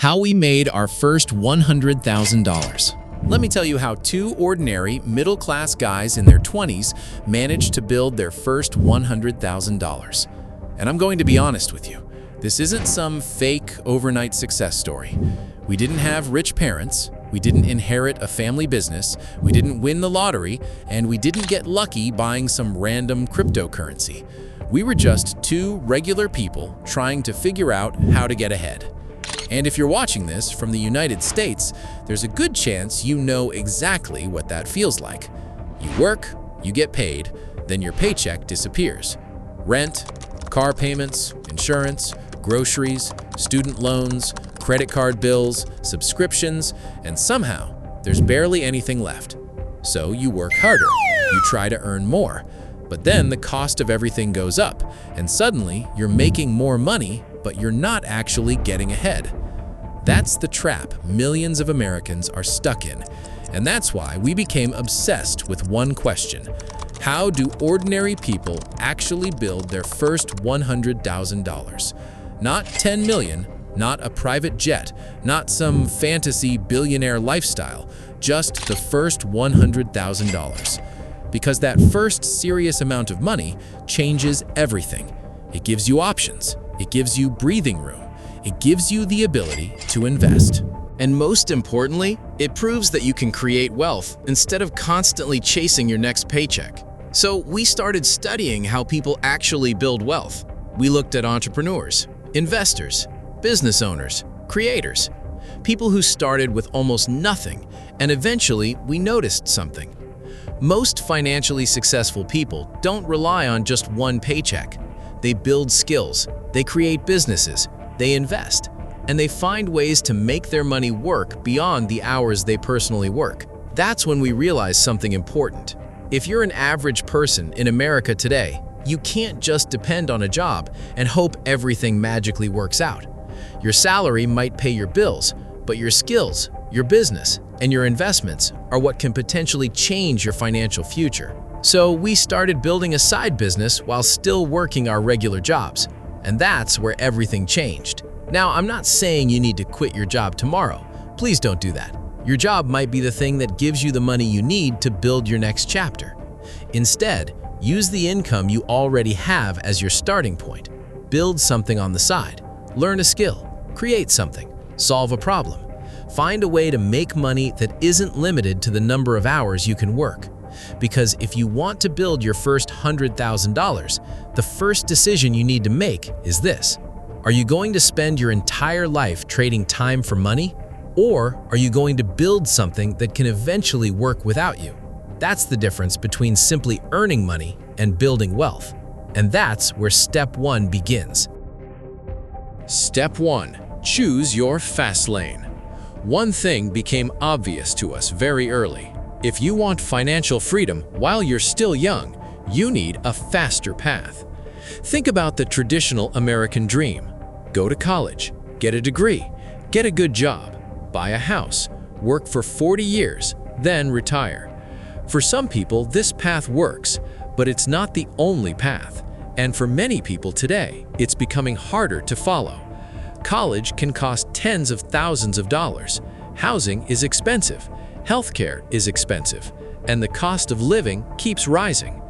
How we made our first $100,000. Let me tell you how two ordinary, middle-class guys in their 20s managed to build their first $100,000. And I'm going to be honest with you, this isn't some fake overnight success story. We didn't have rich parents, we didn't inherit a family business, we didn't win the lottery, and we didn't get lucky buying some random cryptocurrency. We were just two regular people trying to figure out how to get ahead. And if you're watching this from the United States, there's a good chance you know exactly what that feels like. You work, you get paid, then your paycheck disappears. Rent, car payments, insurance, groceries, student loans, credit card bills, subscriptions, and somehow there's barely anything left. So you work harder, you try to earn more, but then the cost of everything goes up, and suddenly you're making more money, but you're not actually getting ahead. That's the trap millions of Americans are stuck in, and that's why we became obsessed with one question: how do ordinary people actually build their first $100,000? Not 10 million, not a private jet, not some fantasy billionaire lifestyle, just the first $100,000. Because that first serious amount of money changes everything. It gives you options, it gives you breathing room, it gives you the ability to invest. And most importantly, it proves that you can create wealth instead of constantly chasing your next paycheck. So we started studying how people actually build wealth. We looked at entrepreneurs, investors, business owners, creators, people who started with almost nothing, and eventually we noticed something. Most financially successful people don't rely on just one paycheck. They build skills, they create businesses, they invest, and they find ways to make their money work beyond the hours they personally work. That's when we realize something important. If you're an average person in America today, you can't just depend on a job and hope everything magically works out. Your salary might pay your bills, but your skills, your business, and your investments are what can potentially change your financial future. So we started building a side business while still working our regular jobs, and that's where everything changed. Now, I'm not saying you need to quit your job tomorrow. Please don't do that. Your job might be the thing that gives you the money you need to build your next chapter. Instead, use the income you already have as your starting point. Build something on the side. Learn a skill. Create something. Solve a problem. Find a way to make money that isn't limited to the number of hours you can work. Because if you want to build your first $100,000, the first decision you need to make is this: are you going to spend your entire life trading time for money? Or are you going to build something that can eventually work without you? That's the difference between simply earning money and building wealth. And that's where step 1 begins. Step 1. Choose your fast lane. One thing became obvious to us very early. If you want financial freedom while you're still young, you need a faster path. Think about the traditional American dream. Go to college, get a degree, get a good job, buy a house, work for 40 years, then retire. For some people, this path works, but it's not the only path. And for many people today, it's becoming harder to follow. College can cost tens of thousands of dollars. Housing is expensive. Healthcare is expensive. And the cost of living keeps rising.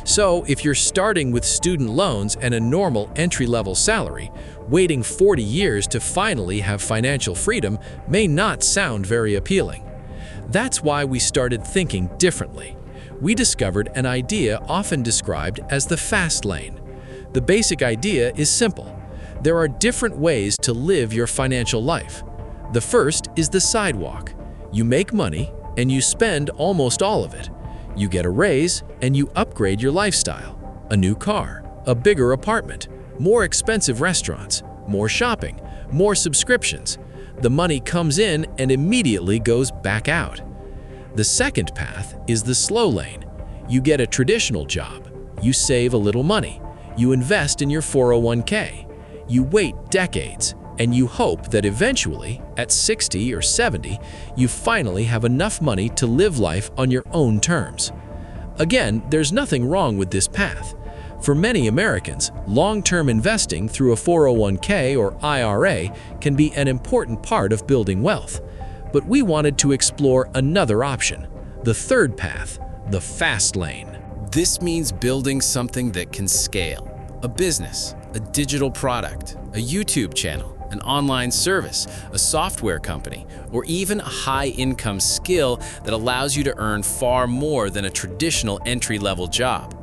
So if you're starting with student loans and a normal entry-level salary, waiting 40 years to finally have financial freedom may not sound very appealing. That's why we started thinking differently. We discovered an idea often described as the fast lane. The basic idea is simple. There are different ways to live your financial life. The first is the sidewalk. You make money and you spend almost all of it. You get a raise and you upgrade your lifestyle. A new car, a bigger apartment, more expensive restaurants, more shopping, more subscriptions. The money comes in and immediately goes back out. The second path is the slow lane. You get a traditional job. You save a little money. You invest in your 401k. You wait decades, and you hope that eventually, at 60 or 70, you finally have enough money to live life on your own terms. Again, there's nothing wrong with this path. For many Americans, long-term investing through a 401k or IRA can be an important part of building wealth. But we wanted to explore another option, the third path, the fast lane. This means building something that can scale. A business, a digital product, a YouTube channel, an online service, a software company, or even a high-income skill that allows you to earn far more than a traditional entry-level job.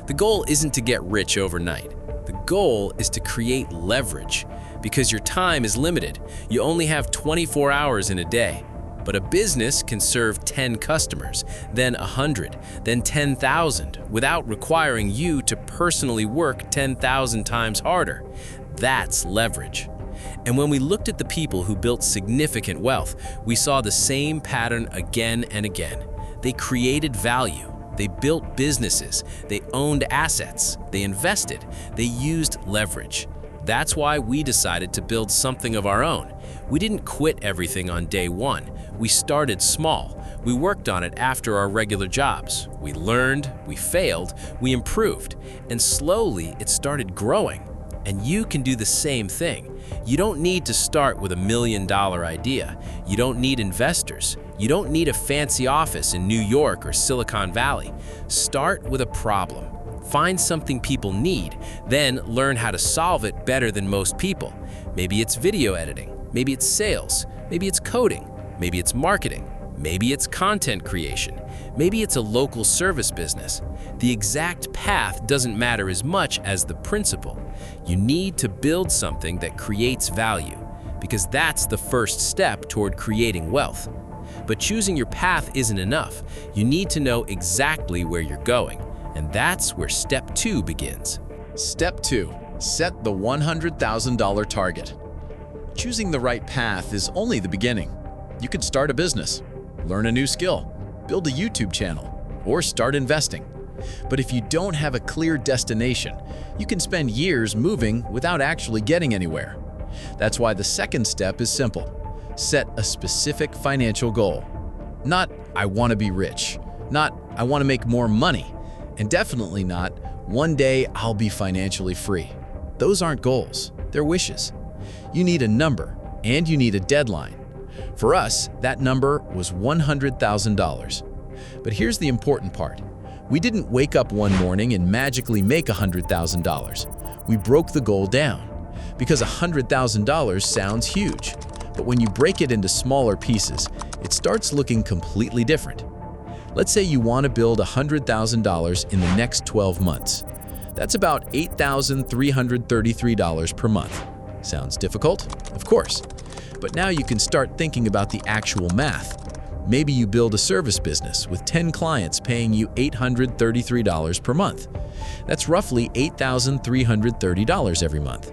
The goal isn't to get rich overnight. The goal is to create leverage, because your time is limited. You only have 24 hours in a day. But a business can serve 10 customers, then 100, then 10,000, without requiring you to personally work 10,000 times harder. That's leverage. And when we looked at the people who built significant wealth, we saw the same pattern again and again. They created value. They built businesses. They owned assets. They invested. They used leverage. That's why we decided to build something of our own. We didn't quit everything on day one. We started small. We worked on it after our regular jobs. We learned, we failed, we improved, and slowly it started growing. And you can do the same thing. You don't need to start with $1 million idea. You don't need investors. You don't need a fancy office in New York or Silicon Valley. Start with a problem. Find something people need, then learn how to solve it better than most people. Maybe it's video editing. Maybe it's sales. Maybe it's coding. Maybe it's marketing. Maybe it's content creation. Maybe it's a local service business. The exact path doesn't matter as much as the principle. You need to build something that creates value, because that's the first step toward creating wealth. But choosing your path isn't enough. You need to know exactly where you're going, and that's where step 2 begins. Step 2. Set the $100,000 target. Choosing the right path is only the beginning. You could start a business, learn a new skill, build a YouTube channel, or start investing. But if you don't have a clear destination, you can spend years moving without actually getting anywhere. That's why the second step is simple. Set a specific financial goal. Not, I want to be rich. Not, I want to make more money. And definitely not, one day I'll be financially free. Those aren't goals, they're wishes. You need a number, and you need a deadline. For us, that number was $100,000. But here's the important part. We didn't wake up one morning and magically make $100,000. We broke the goal down. Because $100,000 sounds huge. But when you break it into smaller pieces, it starts looking completely different. Let's say you want to build $100,000 in the next 12 months. That's about $8,333 per month. Sounds difficult? Of course. But now you can start thinking about the actual math. Maybe you build a service business with 10 clients paying you $833 per month. That's roughly $8,330 every month.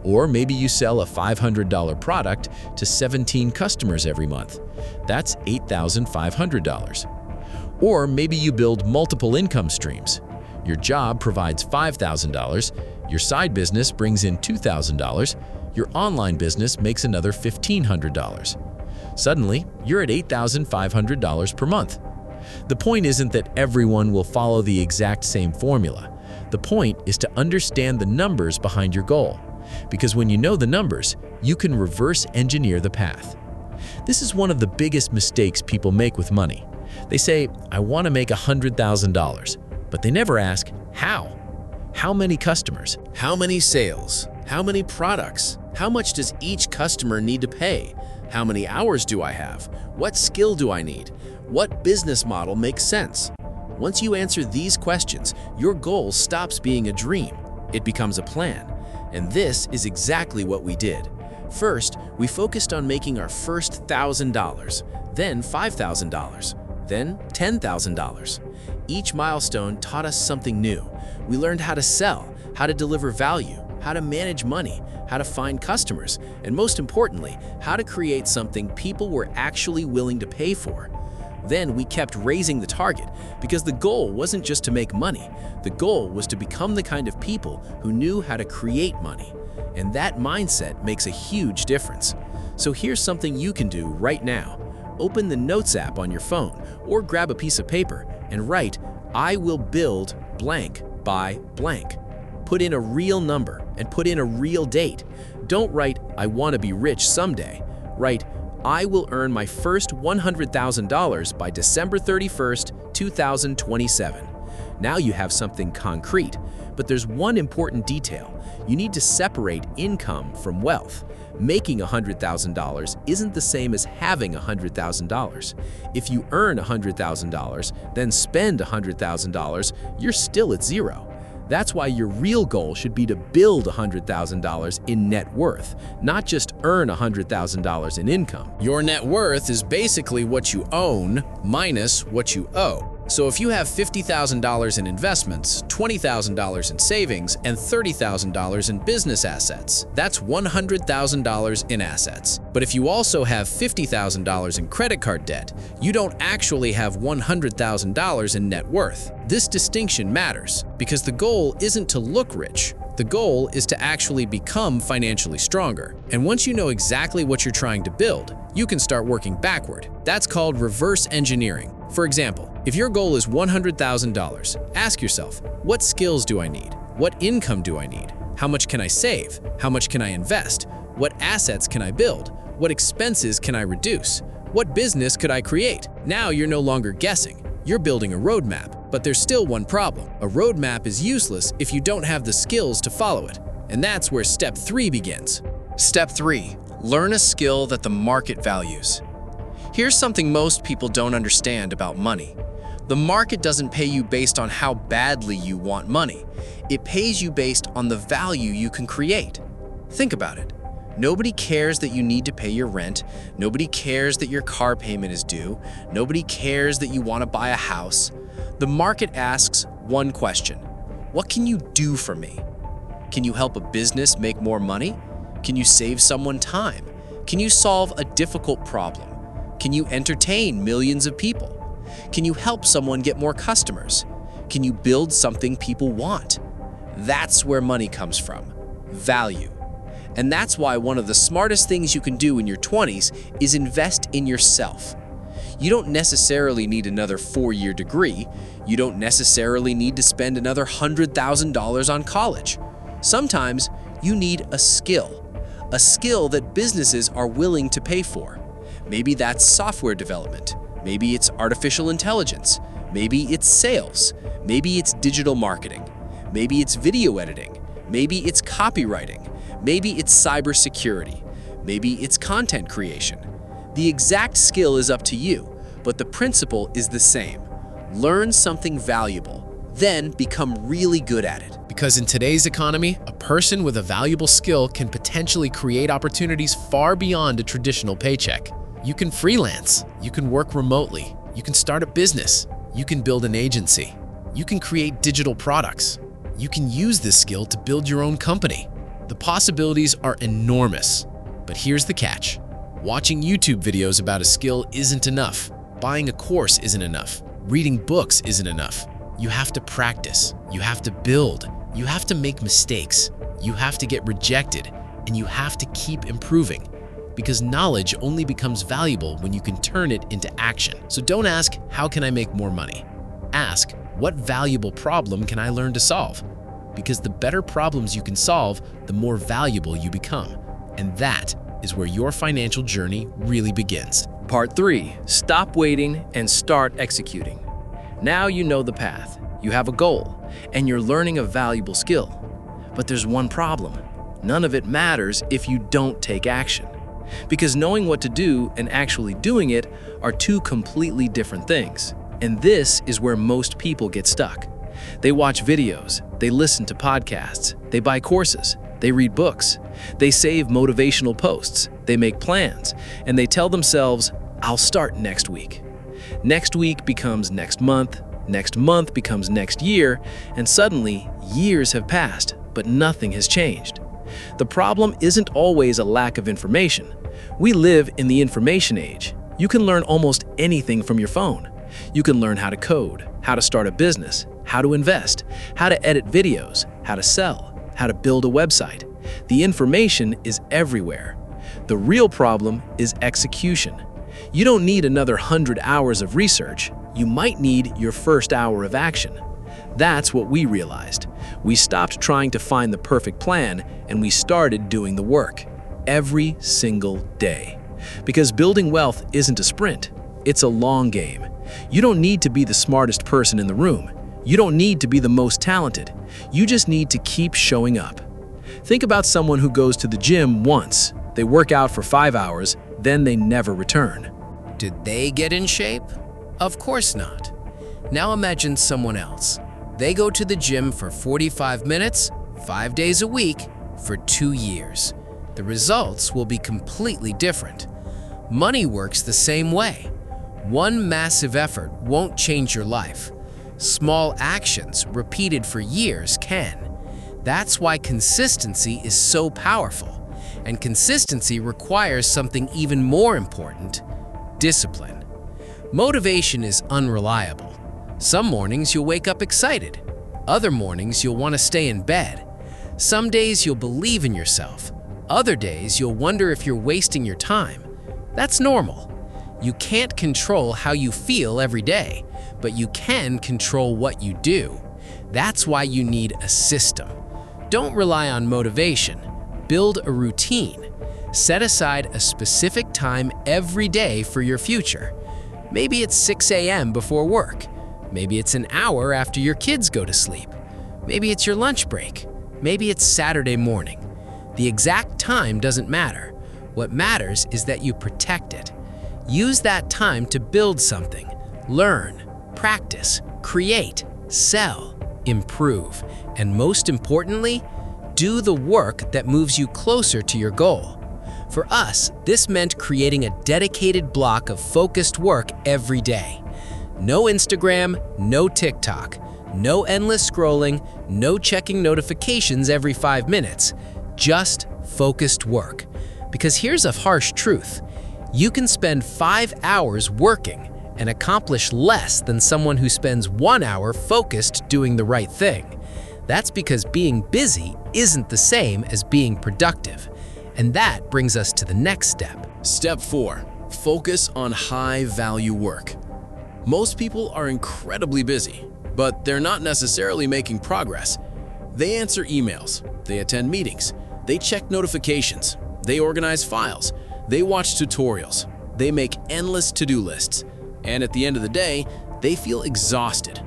Or maybe you sell a $500 product to 17 customers every month. That's $8,500. Or maybe you build multiple income streams. Your job provides $5,000, your side business brings in $2,000, your online business makes another $1,500. Suddenly, you're at $8,500 per month. The point isn't that everyone will follow the exact same formula. The point is to understand the numbers behind your goal. Because when you know the numbers, you can reverse engineer the path. This is one of the biggest mistakes people make with money. They say, I want to make $100,000, but they never ask, how? How many customers? How many sales? How many products? How much does each customer need to pay? How many hours do I have? What skill do I need? What business model makes sense? Once you answer these questions, your goal stops being a dream. It becomes a plan. And this is exactly what we did. First, we focused on making our first $1,000, then $5,000, then $10,000. Each milestone taught us something new. We learned how to sell, how to deliver value, how to manage money, how to find customers, and most importantly, how to create something people were actually willing to pay for. Then we kept raising the target because the goal wasn't just to make money. The goal was to become the kind of people who knew how to create money. And that mindset makes a huge difference. So here's something you can do right now. Open the Notes app on your phone or grab a piece of paper and write, I will build blank buy blank. Put in a real number and put in a real date. Don't write, "I want to be rich someday." Write, "I will earn my first $100,000 by December 31st, 2027. Now you have something concrete, but there's one important detail. You need to separate income from wealth. Making $100,000 isn't the same as having $100,000. If you earn $100,000, then spend $100,000, you're still at zero. That's why your real goal should be to build $100,000 in net worth, not just earn $100,000 in income. Your net worth is basically what you own minus what you owe. So if you have $50,000 in investments, $20,000 in savings, and $30,000 in business assets, that's $100,000 in assets. But if you also have $50,000 in credit card debt, you don't actually have $100,000 in net worth. This distinction matters because the goal isn't to look rich. The goal is to actually become financially stronger. And once you know exactly what you're trying to build, you can start working backward. That's called reverse engineering. For example, if your goal is $100,000, ask yourself, what skills do I need? What income do I need? How much can I save? How much can I invest? What assets can I build? What expenses can I reduce? What business could I create? Now you're no longer guessing. You're building a roadmap. But there's still one problem. A roadmap is useless if you don't have the skills to follow it. And that's where step 3 begins. Step 3. Learn a skill that the market values. Here's something most people don't understand about money. The market doesn't pay you based on how badly you want money. It pays you based on the value you can create. Think about it. Nobody cares that you need to pay your rent. Nobody cares that your car payment is due. Nobody cares that you want to buy a house. The market asks one question: what can you do for me? Can you help a business make more money? Can you save someone time? Can you solve a difficult problem? Can you entertain millions of people? Can you help someone get more customers? Can you build something people want? That's where money comes from: value. And that's why one of the smartest things you can do in your 20s is invest in yourself. You don't necessarily need another 4-year degree. You don't necessarily need to spend another $100,000 on college. Sometimes you need a skill that businesses are willing to pay for. Maybe that's software development. Maybe it's artificial intelligence. Maybe it's sales. Maybe it's digital marketing. Maybe it's video editing. Maybe it's copywriting. Maybe it's cybersecurity. Maybe it's content creation. The exact skill is up to you, but the principle is the same. Learn something valuable, then become really good at it. Because in today's economy, a person with a valuable skill can potentially create opportunities far beyond a traditional paycheck. You can freelance, you can work remotely, you can start a business, you can build an agency, you can create digital products. You can use this skill to build your own company. The possibilities are enormous, but here's the catch. Watching YouTube videos about a skill isn't enough. Buying a course isn't enough. Reading books isn't enough. You have to practice. You have to build. You have to make mistakes. You have to get rejected. And you have to keep improving. Because knowledge only becomes valuable when you can turn it into action. So don't ask, how can I make more money? Ask, what valuable problem can I learn to solve? Because the better problems you can solve, the more valuable you become. And that is where your financial journey really begins. Part 3. Stop waiting and start executing. Now you know the path, you have a goal, and you're learning a valuable skill. But there's one problem. None of it matters if you don't take action. Because knowing what to do and actually doing it are two completely different things. And this is where most people get stuck. They watch videos, they listen to podcasts, they buy courses, they read books, they save motivational posts, they make plans, and they tell themselves, I'll start next week. Next week becomes next month becomes next year, and suddenly years have passed, but nothing has changed. The problem isn't always a lack of information. We live in the information age. You can learn almost anything from your phone. You can learn how to code, how to start a business, how to invest, how to edit videos, how to sell, how to build a website. The information is everywhere. The real problem is execution. You don't need another 100 hours of research. You might need your first hour of action. That's what we realized. We stopped trying to find the perfect plan and we started doing the work every single day. Because building wealth isn't a sprint, it's a long game. You don't need to be the smartest person in the room. You don't need to be the most talented. You just need to keep showing up. Think about someone who goes to the gym once. They work out for 5 hours, then they never return. Did they get in shape? Of course not. Now imagine someone else. They go to the gym for 45 minutes, 5 days a week, for 2 years. The results will be completely different. Money works the same way. One massive effort won't change your life. Small actions repeated for years can. That's why consistency is so powerful. And consistency requires something even more important: discipline. Motivation is unreliable. Some mornings you'll wake up excited. Other mornings you'll want to stay in bed. Some days you'll believe in yourself. Other days you'll wonder if you're wasting your time. That's normal. You can't control how you feel every day, but you can control what you do. That's why you need a system. Don't rely on motivation. Build a routine. Set aside a specific time every day for your future. Maybe it's 6 a.m. before work. Maybe it's an hour after your kids go to sleep. Maybe it's your lunch break. Maybe it's Saturday morning. The exact time doesn't matter. What matters is that you protect it. Use that time to build something, learn, practice, create, sell, improve, and most importantly, do the work that moves you closer to your goal. For us, this meant creating a dedicated block of focused work every day. No Instagram, no TikTok, no endless scrolling, no checking notifications every 5 minutes. Just focused work. Because here's a harsh truth. You can spend 5 hours working and accomplish less than someone who spends 1 hour focused doing the right thing. That's because being busy isn't the same as being productive. And that brings us to the next step. Step 4. Focus on high-value work. Most people are incredibly busy, but they're not necessarily making progress. They answer emails, they attend meetings, they check notifications, they organize files, they watch tutorials, they make endless to-do lists, and at the end of the day, they feel exhausted.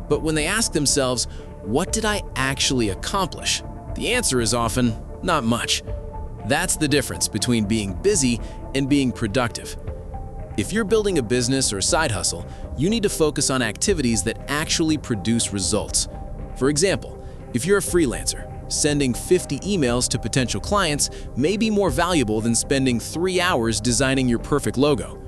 But when they ask themselves, what did I actually accomplish? The answer is often, not much. That's the difference between being busy and being productive. If you're building a business or side hustle, you need to focus on activities that actually produce results. For example, if you're a freelancer, sending 50 emails to potential clients may be more valuable than spending 3 hours designing your perfect logo.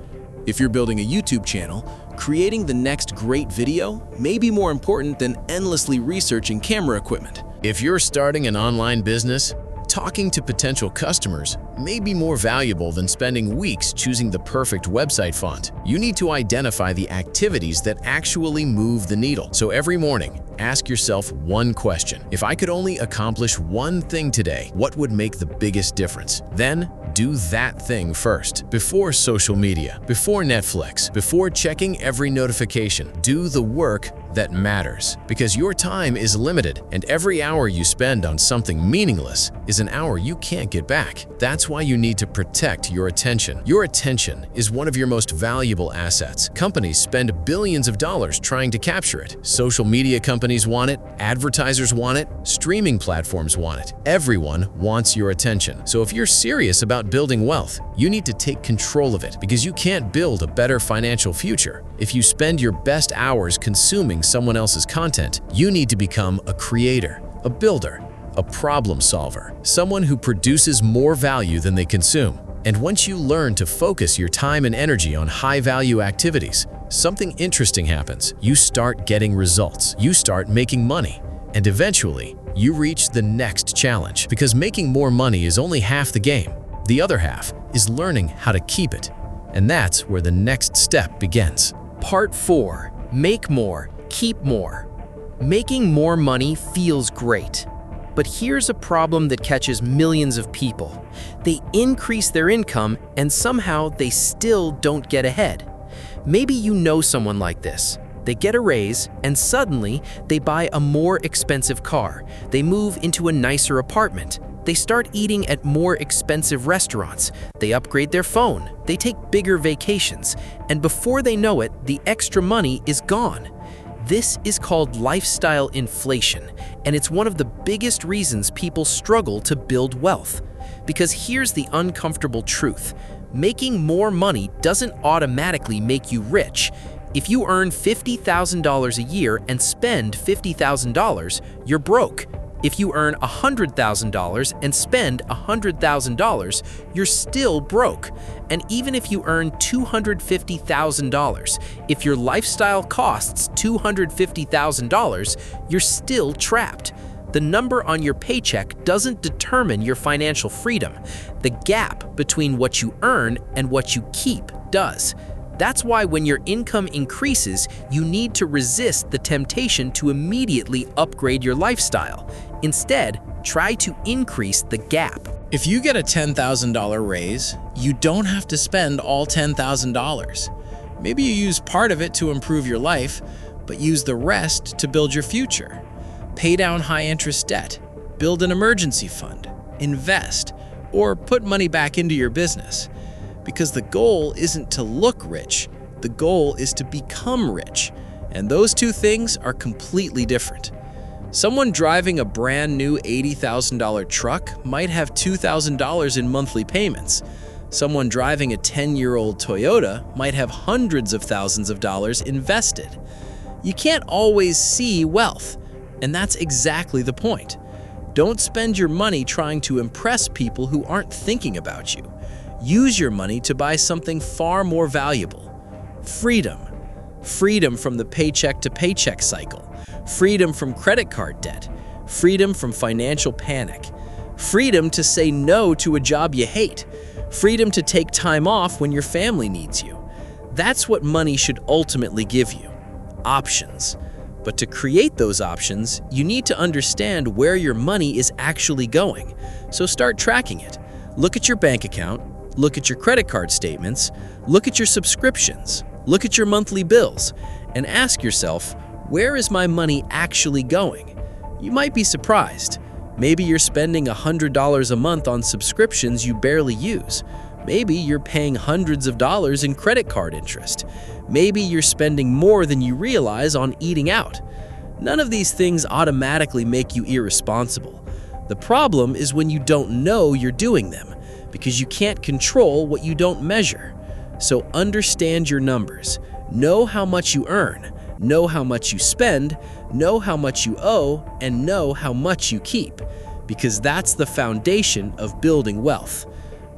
If you're building a YouTube channel, creating the next great video may be more important than endlessly researching camera equipment. If you're starting an online business, talking to potential customers may be more valuable than spending weeks choosing the perfect website font. You need to identify the activities that actually move the needle. So every morning, ask yourself one question. If I could only accomplish one thing today, what would make the biggest difference? Then, do that thing first. Before social media, before Netflix, before checking every notification, do the work that matters. Because your time is limited, and every hour you spend on something meaningless is an hour you can't get back. That's why you need to protect your attention. Your attention is one of your most valuable assets. Companies spend billions of dollars trying to capture it. Social media companies want it, advertisers want it, streaming platforms want it. Everyone wants your attention. So if you're serious about building wealth, you need to take control of it, because you can't build a better financial future if you spend your best hours consuming someone else's content. You need to become a creator, a builder, a problem solver, someone who produces more value than they consume. And once you learn to focus your time and energy on high-value activities, something interesting happens. You start getting results, you start making money, and eventually, you reach the next challenge. Because making more money is only half the game. The other half is learning how to keep it. And that's where the next step begins. Part 4. Make more, keep more. Making more money feels great. But here's a problem that catches millions of people. They increase their income and somehow they still don't get ahead. Maybe you know someone like this. They get a raise, and suddenly they buy a more expensive car. They move into a nicer apartment. They start eating at more expensive restaurants. They upgrade their phone. They take bigger vacations. And before they know it, the extra money is gone. This is called lifestyle inflation, and it's one of the biggest reasons people struggle to build wealth. Because here's the uncomfortable truth. Making more money doesn't automatically make you rich. If you earn $50,000 a year and spend $50,000, you're broke. If you earn $100,000 and spend $100,000, you're still broke. And even if you earn $250,000, if your lifestyle costs $250,000, you're still trapped. The number on your paycheck doesn't determine your financial freedom. The gap between what you earn and what you keep does. That's why when your income increases, you need to resist the temptation to immediately upgrade your lifestyle. Instead, try to increase the gap. If you get a $10,000 raise, you don't have to spend all $10,000. Maybe you use part of it to improve your life, but use the rest to build your future. Pay down high-interest debt, build an emergency fund, invest, or put money back into your business. Because the goal isn't to look rich, the goal is to become rich. And those two things are completely different. Someone driving a brand new $80,000 truck might have $2,000 in monthly payments. Someone driving a 10-year-old Toyota might have hundreds of thousands of dollars invested. You can't always see wealth, and that's exactly the point. Don't spend your money trying to impress people who aren't thinking about you. Use your money to buy something far more valuable. Freedom. Freedom from the paycheck to paycheck cycle. Freedom from credit card debt. Freedom from financial panic. Freedom to say no to a job you hate. Freedom to take time off when your family needs you. That's what money should ultimately give you. Options. But to create those options, you need to understand where your money is actually going. So start tracking it. Look at your bank account. Look at your credit card statements, look at your subscriptions, look at your monthly bills, and ask yourself, where is my money actually going? You might be surprised. Maybe you're spending $100 a month on subscriptions you barely use. Maybe you're paying hundreds of dollars in credit card interest. Maybe you're spending more than you realize on eating out. None of these things automatically make you irresponsible. The problem is when you don't know you're doing them, because you can't control what you don't measure. So understand your numbers. Know how much you earn. Know how much you spend. Know how much you owe. And know how much you keep. Because that's the foundation of building wealth.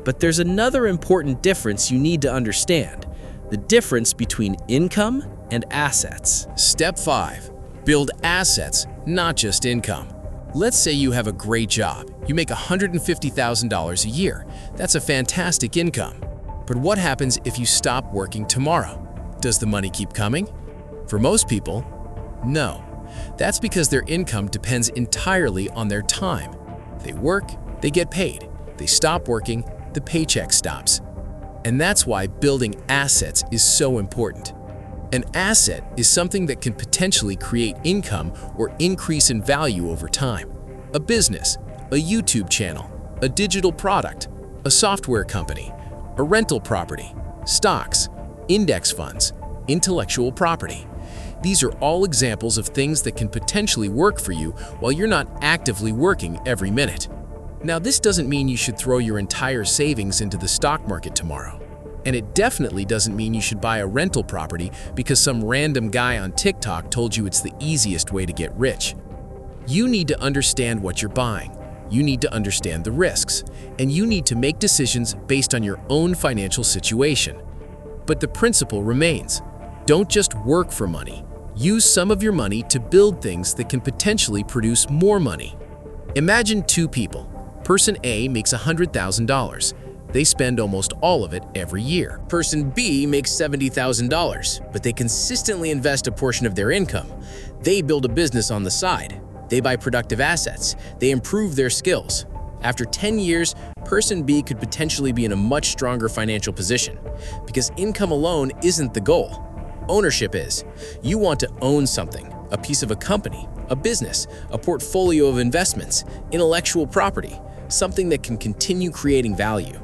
But there's another important difference you need to understand. The difference between income and assets. Step 5. Build assets, not just income. Let's say you have a great job. You make $150,000 a year. That's a fantastic income. But what happens if you stop working tomorrow? Does the money keep coming? For most people, no. That's because their income depends entirely on their time. They work, they get paid. They stop working, the paycheck stops. And that's why building assets is so important. An asset is something that can potentially create income or increase in value over time. A business, a YouTube channel, a digital product, a software company, a rental property, stocks, index funds, intellectual property. These are all examples of things that can potentially work for you while you're not actively working every minute. Now, this doesn't mean you should throw your entire savings into the stock market tomorrow. And it definitely doesn't mean you should buy a rental property because some random guy on TikTok told you it's the easiest way to get rich. You need to understand what you're buying. You need to understand the risks. And you need to make decisions based on your own financial situation. But the principle remains. Don't just work for money. Use some of your money to build things that can potentially produce more money. Imagine two people. Person A makes $100,000. They spend almost all of it every year. Person B makes $70,000, but they consistently invest a portion of their income. They build a business on the side. They buy productive assets. They improve their skills. After 10 years, Person B could potentially be in a much stronger financial position because income alone isn't the goal. ownership is. You want to own something, a piece of a company, a business, a portfolio of investments, intellectual property, something that can continue creating value.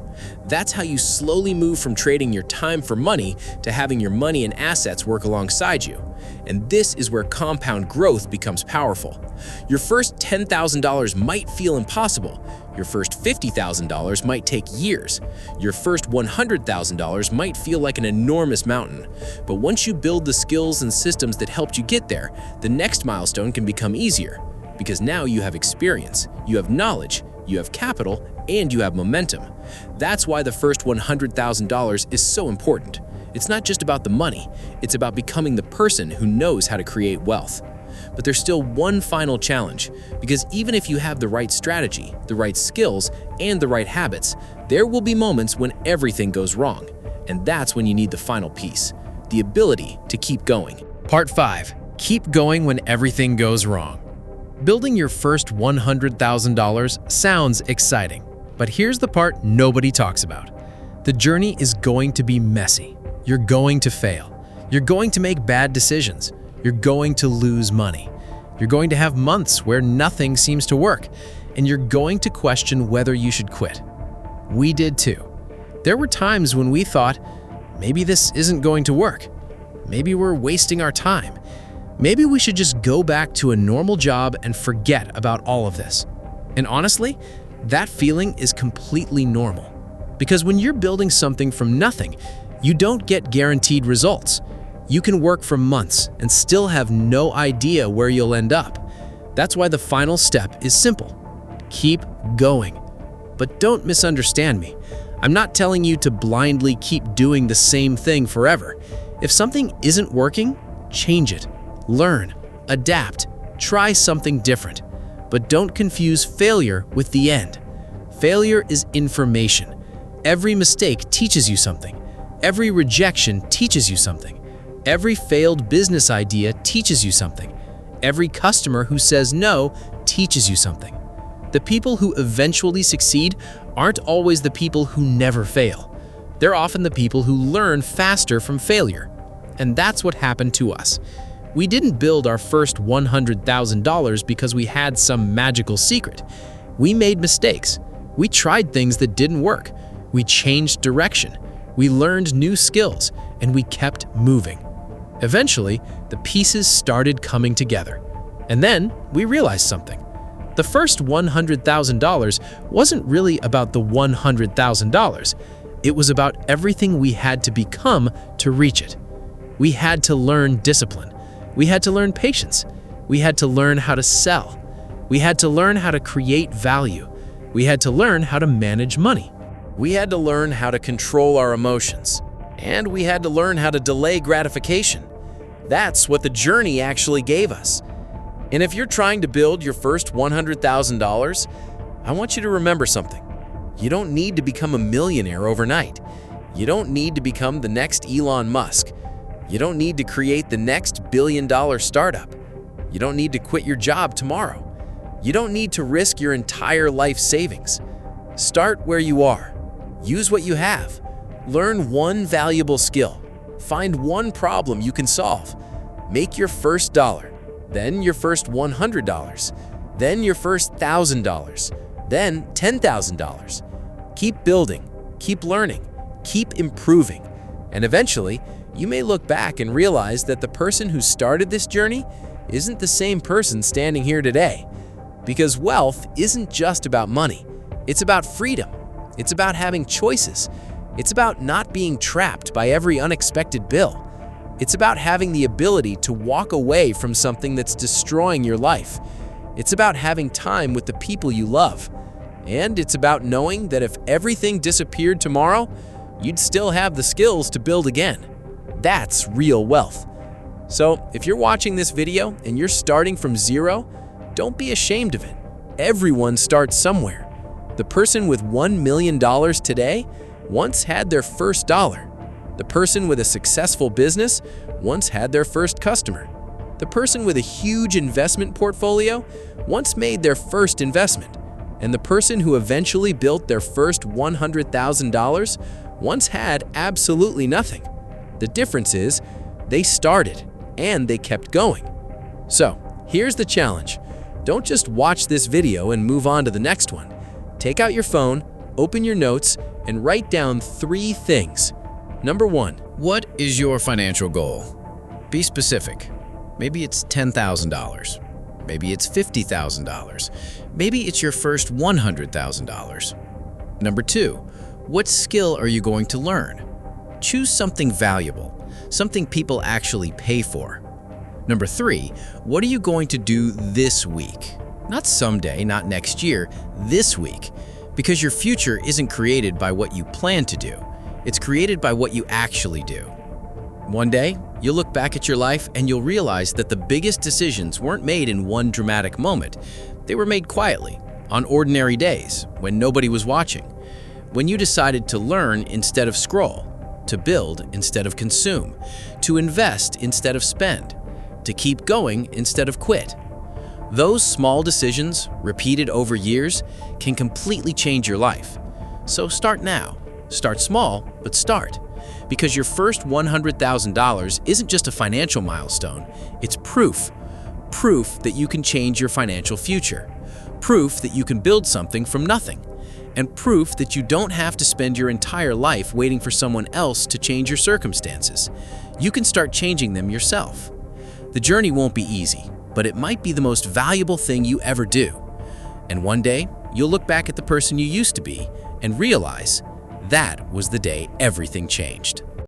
That's how you slowly move from trading your time for money to having your money and assets work alongside you. And this is where compound growth becomes powerful. Your first $10,000 might feel impossible. Your first $50,000 might take years. Your first $100,000 might feel like an enormous mountain. But once you build the skills and systems that helped you get there, the next milestone can become easier. Because now you have experience, you have knowledge, you have capital, and you have momentum. That's why the first $100,000 is so important. It's not just about the money, it's about becoming the person who knows how to create wealth. But there's still one final challenge, because even if you have the right strategy, the right skills, and the right habits, there will be moments when everything goes wrong. And that's when you need the final piece, the ability to keep going. Part 5. Keep going when everything goes wrong. Building your first $100,000 sounds exciting, but here's the part nobody talks about. The journey is going to be messy. You're going to fail. You're going to make bad decisions. You're going to lose money. You're going to have months where nothing seems to work, and you're going to question whether you should quit. We did too. There were times when we thought, maybe this isn't going to work. Maybe we're wasting our time. Maybe we should just go back to a normal job and forget about all of this. And honestly, that feeling is completely normal. Because when you're building something from nothing, you don't get guaranteed results. You can work for months and still have no idea where you'll end up. That's why the final step is simple. Keep going. But don't misunderstand me. I'm not telling you to blindly keep doing the same thing forever. If something isn't working, change it. Learn, adapt, try something different. But don't confuse failure with the end. Failure is information. Every mistake teaches you something. Every rejection teaches you something. Every failed business idea teaches you something. Every customer who says no teaches you something. The people who eventually succeed aren't always the people who never fail. They're often the people who learn faster from failure. And that's what happened to us. We didn't build our first $100,000 because we had some magical secret. We made mistakes. We tried things that didn't work. We changed direction. We learned new skills, and we kept moving. Eventually, the pieces started coming together. And then we realized something. The first $100,000 wasn't really about the $100,000. It was about everything we had to become to reach it. We had to learn discipline. We had to learn patience. We had to learn how to sell. We had to learn how to create value. We had to learn how to manage money. We had to learn how to control our emotions. And we had to learn how to delay gratification. That's what the journey actually gave us. And if you're trying to build your first $100,000, I want you to remember something. You don't need to become a millionaire overnight. You don't need to become the next Elon Musk. You don't need to create the next billion-dollar startup. You don't need to quit your job tomorrow. You don't need to risk your entire life savings. Start where you are. Use what you have. Learn one valuable skill. Find one problem you can solve. Make your first dollar, then your first $100, then your first $1,000, then $10,000. Keep building, keep learning, keep improving, and eventually, you may look back and realize that the person who started this journey isn't the same person standing here today. Because wealth isn't just about money. It's about freedom. It's about having choices. It's about not being trapped by every unexpected bill. It's about having the ability to walk away from something that's destroying your life. It's about having time with the people you love. And it's about knowing that if everything disappeared tomorrow, you'd still have the skills to build again. That's real wealth. So if you're watching this video and you're starting from zero, don't be ashamed of it. Everyone starts somewhere. The person with $1 million today once had their first dollar. The person with a successful business once had their first customer. The person with a huge investment portfolio once made their first investment. And the person who eventually built their first $100,000 once had absolutely nothing. The difference is, They started, and they kept going. So, here's the challenge. Don't just watch this video and move on to the next one. Take out your phone, open your notes, and write down 3 things. Number 1. What is your financial goal? Be specific. Maybe it's $10,000. Maybe it's $50,000. Maybe it's your first $100,000. Number 2. What skill are you going to learn? Choose something valuable, something people actually pay for. Number 3. What are you going to do this week? Not someday, not next year, this week. Because your future isn't created by what you plan to do. It's created by what you actually do. One day, you'll look back at your life and you'll realize that the biggest decisions weren't made in one dramatic moment. They were made quietly, on ordinary days, when nobody was watching. When you decided to learn instead of scroll, to build instead of consume, to invest instead of spend, to keep going instead of quit. Those small decisions, repeated over years, can completely change your life. So start now. Start small, but start. Because your first $100,000 isn't just a financial milestone, it's proof. Proof that you can change your financial future. Proof that you can build something from nothing. And proof that you don't have to spend your entire life waiting for someone else to change your circumstances. You can start changing them yourself. The journey won't be easy, but it might be the most valuable thing you ever do. And one day, you'll look back at the person you used to be and realize that was the day everything changed.